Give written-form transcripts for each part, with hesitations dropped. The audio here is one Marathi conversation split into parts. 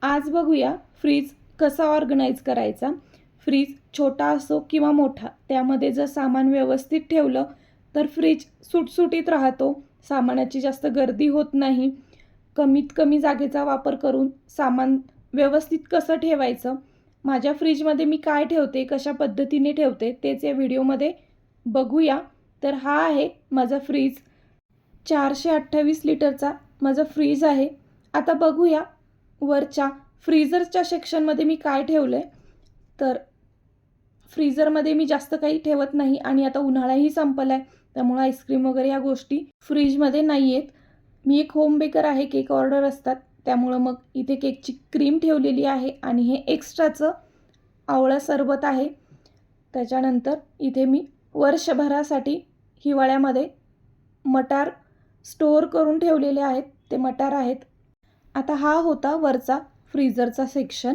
आज बघूया फ्रीज कसा ऑर्गनाईज करायचा। फ्रीज छोटा असो किंवा मोठा, त्यामध्ये जर सामान व्यवस्थित ठेवलं तर फ्रीज सुटसुटीत राहतो, सामानाची जास्त गर्दी होत नाही। कमीत कमी जागेचा वापर करून सामान व्यवस्थित कसं ठेवायचं, माझ्या फ्रीजमध्ये मी काय ठेवते, कशा पद्धतीने ठेवते तेच या व्हिडिओमध्ये बघूया। तर हा आहे माझा फ्रीज, 428 लिटरचा माझा फ्रीज आहे। आता बघूया वरच्या फ्रीझरच्या सेक्शनमध्ये मी काय ठेवलं आहे। तर फ्रीझरमध्ये मी जास्त काही ठेवत नाही आणि आता उन्हाळाही संपला आहे, त्यामुळे आईस्क्रीम वगैरे या गोष्टी फ्रीजमध्ये नाही आहेत। मी एक होम बेकर आहे, केक ऑर्डर असतात, त्यामुळं मग इथे केकची क्रीम ठेवलेली आहे आणि हे एक्स्ट्राचं आवळा सरबत आहे। त्याच्यानंतर इथे मी वर्षभरासाठी हिवाळ्यामध्ये मटार स्टोअर करून ठेवलेले आहेत, ते मटार आहेत। आता हा होता वरचा फ्रीझरचा सेक्शन।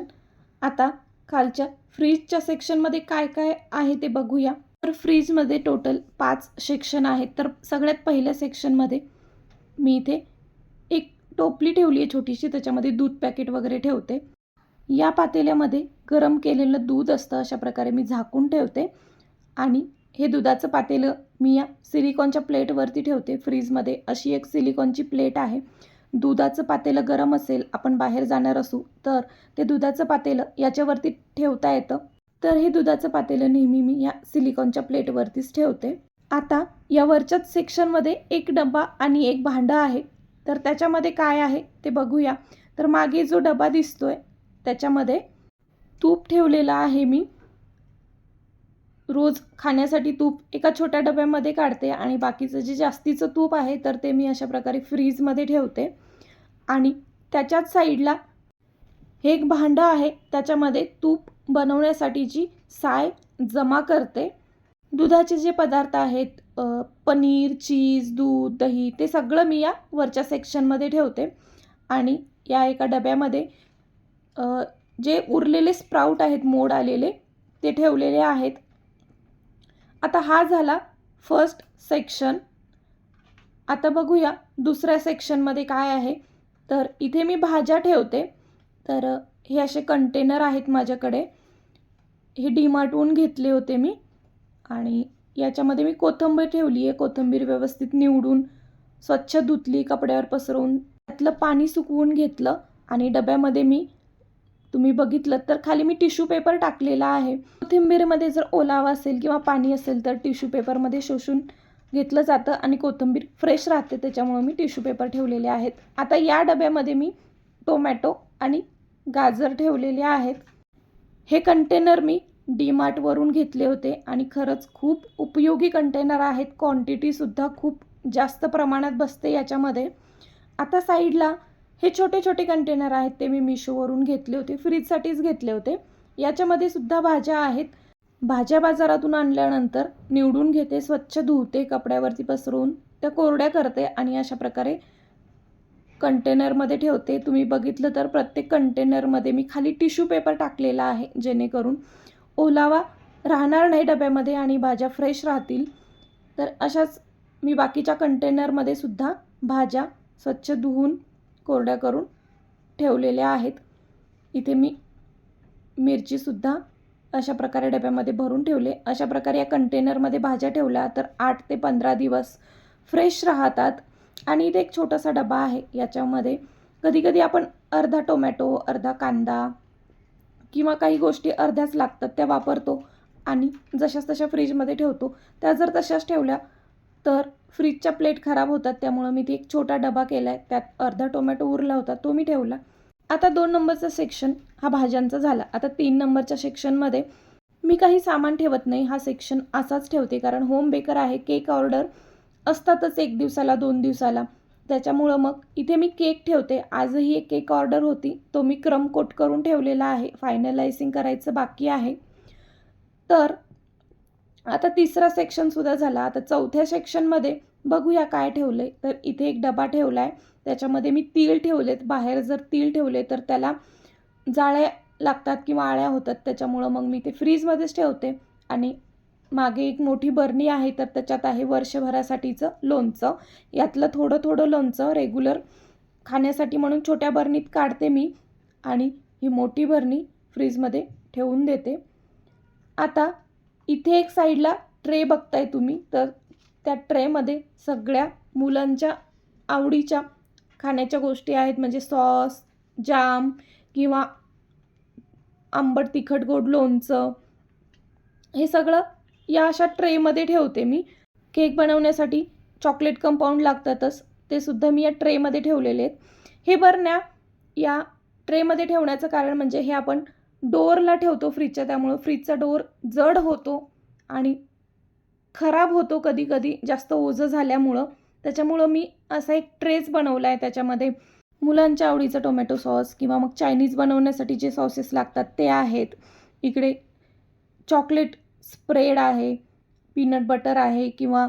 आता खालच्या फ्रीजच्या सेक्शनमध्ये काय काय आहे ते बघूया। तर फ्रीजमध्ये टोटल 5 सेक्शन आहेत। तर सगळ्यात पहिल्या सेक्शनमध्ये मी इथे एक टोपली ठेवली आहे छोटीशी, त्याच्यामध्ये दूध पॅकेट वगैरे ठेवते। या पातेल्यामध्ये गरम केलेलं दूध असतं, अशा प्रकारे मी झाकून ठेवते आणि हे दुधाचं पातेलं मी या सिलिकॉनच्या प्लेटवरती ठेवते। फ्रीजमध्ये अशी एक सिलिकॉनची प्लेट आहे। दुधाचं पातेलं गरम असेल, आपण बाहेर जाणार असू तर ते दुधाचं पातेलं याच्यावरती ठेवता येतं। तर हे दुधाचं पातेलं नेहमी मी या सिलिकॉनच्या प्लेटवरतीच ठेवते। आता या वरच्याच सेक्शनमध्ये एक डबा आणि एक भांडं आहे। तर त्याच्यामध्ये काय आहे ते बघूया। तर मागे जो डबा दिसतोय त्याच्यामध्ये तूप ठेवलेलं आहे मी। रोज खाण्यासाठी तूप एका छोट्या डब्यामध्ये काढते आणि बाकीचं जे जास्तीचं तूप आहे तर ते मी अशा प्रकारे फ्रीजमध्ये ठेवते। आणि त्याच्याच साईडला हे एक भांडं आहे, त्याच्यामध्ये तूप बनवण्यासाठीची साय जमा करते। दुधाचे जे पदार्थ आहेत, पनीर, चीज, दूध, दही, ते सगळं मी या वरच्या सेक्शनमध्ये ठेवते। आणि या एका डब्यामध्ये जे उरलेले स्प्राउट आहेत मोड आलेले, ते ठेवलेले आहेत। आता हा झाला फर्स्ट सेक्शन। आता बघूया दुसऱ्या सेक्शनमध्ये काय आहे। तर इथे मी भाज्या ठेवते। तर हे असे कंटेनर आहेत माझ्याकडे, हे डीमार्टहून घेतले होते मी। आणि याच्यामध्ये मी कोथिंबीर ठेवली आहे। कोथिंबीर व्यवस्थित निवडून स्वच्छ धुतली, कपड्यावर पसरवून त्यातलं पाणी सुकवून घेतलं आणि डब्यामध्ये मी, तुम्ही बघितलं तर खाली मी टिश्यू पेपर टाकलेला आहे। कोथिंबीरमध्ये जर ओलावा असेल किंवा पाणी असेल तर टिश्यू पेपरमध्ये शोषून घेतलं जातं आणि कोथिंबीर फ्रेश राहते, त्याच्यामुळे मी टिश्यू पेपर ठेवलेले आहेत। आता या डब्यामध्ये मी टोमॅटो आणि गाजर ठेवलेले आहेत। हे कंटेनर मी डीमार्टवरून घेतले होते आणि खरंच खूप उपयोगी कंटेनर आहेत। क्वांटिटीसुद्धा खूप जास्त प्रमाणात बसते याच्यामध्ये। आता साईडला हे छोटे छोटे कंटेनर आहेत, ते मी मिशोवरून घेतले होते, फ्रीजसाठीच घेतले होते। याच्यामध्ये सुद्धा भाज्या आहेत। भाज्या बाजारातून आणल्यानंतर निवडून घेते, स्वच्छ धुते, कपड्यावरती पसरवून त्या कोरड्या करते आणि अशा प्रकारे कंटेनरमध्ये ठेवते। तुम्ही बघितलं तर प्रत्येक कंटेनरमध्ये मी खाली टिश्यू पेपर टाकलेला आहे, जेणेकरून ओलावा राहणार नाही डब्यामध्ये आणि भाज्या फ्रेश राहतील। तर अशाच मी बाकीच्या कंटेनरमध्ये सुद्धा भाज्या स्वच्छ धुवून कोरड्या करून ठेवलेल्या आहेत। इथे मी मिरचीसुद्धा अशा प्रकारे डब्यामध्ये भरून ठेवले। अशा प्रकारे या कंटेनरमध्ये भाज्या ठेवल्या तर 8 ते 15 दिवस फ्रेश राहतात। आणि इथे एक छोटासा डबा आहे, याच्यामध्ये कधीकधी आपण अर्धा टोमॅटो, अर्धा कांदा किंवा काही गोष्टी अर्ध्याच लागतात त्या वापरतो आणि जशाच तशा फ्रीजमध्ये ठेवतो। त्या जर तशाच ठेवल्या तर फ्रीजच्या प्लेट खराब होतात, त्यामुळे मी ती एक छोटा डबा केला आहे, त्यात अर्धा टोमॅटो उरला होता तो मी ठेवला। आता 2 नंबरचा सेक्शन हा भाज्यांचा झाला। आता 3 नंबरच्या सेक्शनमध्ये मी काही सामान ठेवत नाही, हा सेक्शन असाच ठेवते, कारण होम बेकर आहे, केक ऑर्डर असतातच 1 दिवसाला 2 दिवसाला, त्याच्यामुळं मग इथे मी केक ठेवते। आजही एक केक ऑर्डर होती, तो मी क्रम कोट करून ठेवलेला आहे, फायनलायझिंग करायचं बाकी आहे। तर आता तिसरा सेक्शनसुद्धा झाला। आता चौथ्या सेक्शनमध्ये बघूया काय ठेवलं आहे। तर इथे एक डबा ठेवला आहे, त्याच्यामध्ये मी तीळ ठेवलेत। बाहेर जर तीळ ठेवले तर त्याला जाळ्या लागतात किंवा आळ्या होतात, त्याच्यामुळं मग मी ते फ्रीजमध्येच ठेवते। आणि मागे एक मोठी बरणी आहे, तर त्याच्यात आहे वर्षभरासाठीचं लोणचं। यातलं थोडं थोडं लोणचं रेग्युलर खाण्यासाठी म्हणून छोट्या बरणीत काढते मी आणि ही मोठी भरणी फ्रीजमध्ये ठेवून देते. आता इथे एक साईडला ट्रे बघताय तुम्ही, तर त्या ट्रेमध्ये सगळ्या मुलांच्या आवडीच्या खाण्याच्या गोष्टी आहेत, म्हणजे सॉस, जाम किंवा आंबट तिखट गोड लोणचं, हे सगळं या अशा ट्रेमध्ये ठेवते मी. केक बनवण्यासाठी चॉकलेट कंपाऊंड लागतातच, ते सुद्धा मी या ट्रेमध्ये ठेवलेले आहेत. हे बरण्या या ट्रेमध्ये ठेवण्याचं कारण म्हणजे हे आपण डोअरला ठेवतो फ्रीजच्या, त्यामुळं फ्रीजचा डोअर जड होतो आणि खराब होतो कधी कधी जास्त ओझं झाल्यामुळं. त्याच्यामुळं मी असा एक ट्रेच बनवला आहे. त्याच्यामध्ये मुलांच्या आवडीचा टोमॅटो सॉस किंवा मग चायनीज बनवण्यासाठी जे सॉसेस लागतात ते आहेत. इकडे चॉकलेट स्प्रेड आहे, पीनट बटर आहे, किंवा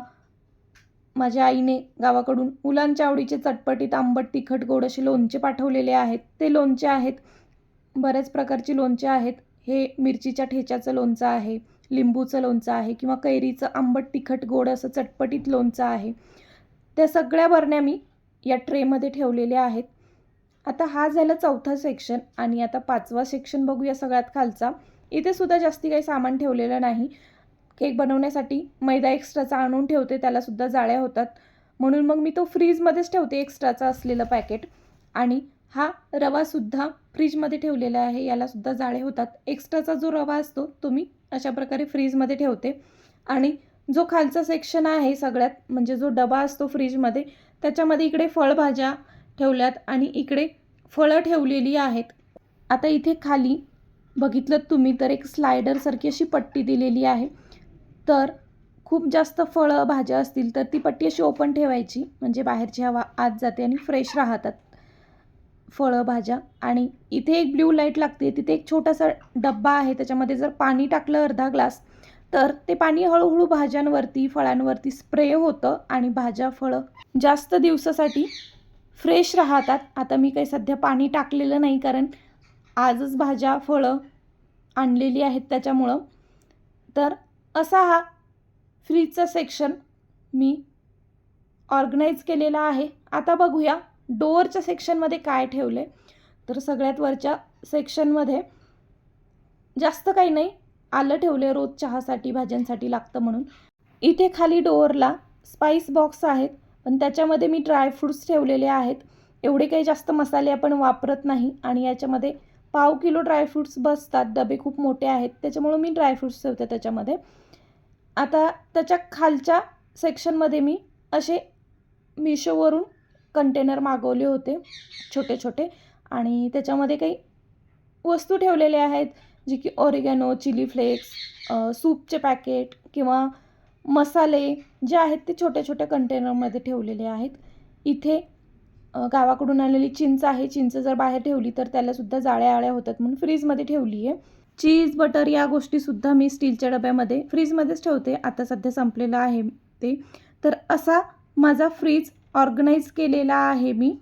माझ्या आईने गावाकडून मुलांच्या आवडीचे चटपटीत आंबट तिखट गोड असे लोणचे पाठवलेले आहेत, ते लोणचे आहेत. बऱ्याच प्रकारची लोणचे आहेत. हे मिरचीच्या ठेच्याचं लोणचं आहे, लिंबूचं लोणचं आहे, किंवा कैरीचं आंबट तिखट गोड असं चटपटीत लोणचं आहे. त्या सगळ्या बरण्या मी या ट्रेमध्ये ठेवलेल्या आहेत. आता हा झाला चौथा सेक्शन आणि आता 5वा सेक्शन बघूया सगळ्यात खालचा. इथे सुद्धा जास्ती काही सामान ठेवलेलं नाही. केक बनवण्यासाठी मैदा एक्स्ट्राचा आणून ठेवते, त्यालासुद्धा जाळ्या होतात, म्हणून मग मी तो फ्रीजमध्येच ठेवते एक्स्ट्राचा असलेलं पॅकेट. आणि हा रवासुद्धा फ्रीजमध्ये ठेवलेला आहे, यालासुद्धा जाळे होतात. एक्स्ट्राचा जो रवा असतो तो मी अशा प्रकारे फ्रीजमध्ये ठेवते. आणि जो खालचा सेक्शन आहे सगळ्यात, म्हणजे जो डबा असतो फ्रीजमध्ये, त्याच्यामध्ये इकडे फळभाज्या ठेवल्यात आणि इकडे फळं ठेवलेली आहेत. आता इथे खाली बघितलं तुम्ही तर एक स्लायडरसारखी अशी पट्टी दिलेली आहे. तर खूप जास्त फळं भाज्या असतील तर ती पट्टी अशी ओपन ठेवायची, म्हणजे बाहेरची हवा आत जाते आणि फ्रेश राहतात फळं भाज्या. आणि इथे एक ब्ल्यू लाईट लागते, तिथे एक छोटासा डब्बा आहे, त्याच्यामध्ये जर पाणी टाकलं अर्धा ग्लास तर ते पाणी हळूहळू भाज्यांवरती फळांवरती स्प्रे होतं आणि भाज्या फळं जास्त दिवसासाठी फ्रेश राहतात. आता मी काही सध्या पाणी टाकलेलं नाही, कारण आजच भाज्या फळं आणलेली आहेत त्याच्यामुळं. तर असा हा फ्रीजचा सेक्शन मी ऑर्गनाईज केलेला आहे. आता बघूया डोअरच्या सेक्शनमध्ये काय ठेवले. तर सगळ्यात वरच्या सेक्शनमध्ये जास्त काही नाही, आलं ठेवले, रोज चहासाठी भाज्यांसाठी लागतं म्हणून. इथे खाली डोअरला स्पाइस बॉक्स आहेत, पण त्याच्यामध्ये मी ड्रायफ्रूट्स ठेवलेले आहेत. एवढे काही जास्त मसाले आपण वापरत नाही आणि याच्यामध्ये 1/2 किलो ड्रायफ्रूट्स बसतात. डबे खूप मोठे आहेत त्याच्यामुळं मी ड्रायफ्रूट्स ठेवते त्याच्यामध्ये. आता त्याच्या खालच्या सेक्शनमध्ये मी असे मिशोवरून कंटेनर मागवले होते छोटे छोटे, आणि त्याच्यामध्ये काही वस्तू ठेवलेल्या आहेत, जी की ऑरिगॅनो, चिली फ्लेक्स, सूपचे पॅकेट किंवा मसाले जे आहेत ते छोट्या छोट्या कंटेनरमध्ये ठेवलेले आहेत. इथे गावाकडून आलेली चिंच आहे, चिंच जर बाहेर ठेवली तर त्यालासुद्धा जाळ्या आळ्या होतात म्हणून फ्रीजमध्ये ठेवली आहे. चीज बटर या गोष्टीसुद्धा मी स्टीलच्या डब्यामध्ये फ्रीजमध्येच ठेवते, आता सध्या संपलेलं आहे ते. तर असा माझा फ्रीज ऑर्गनाईज केलेला आहे मी.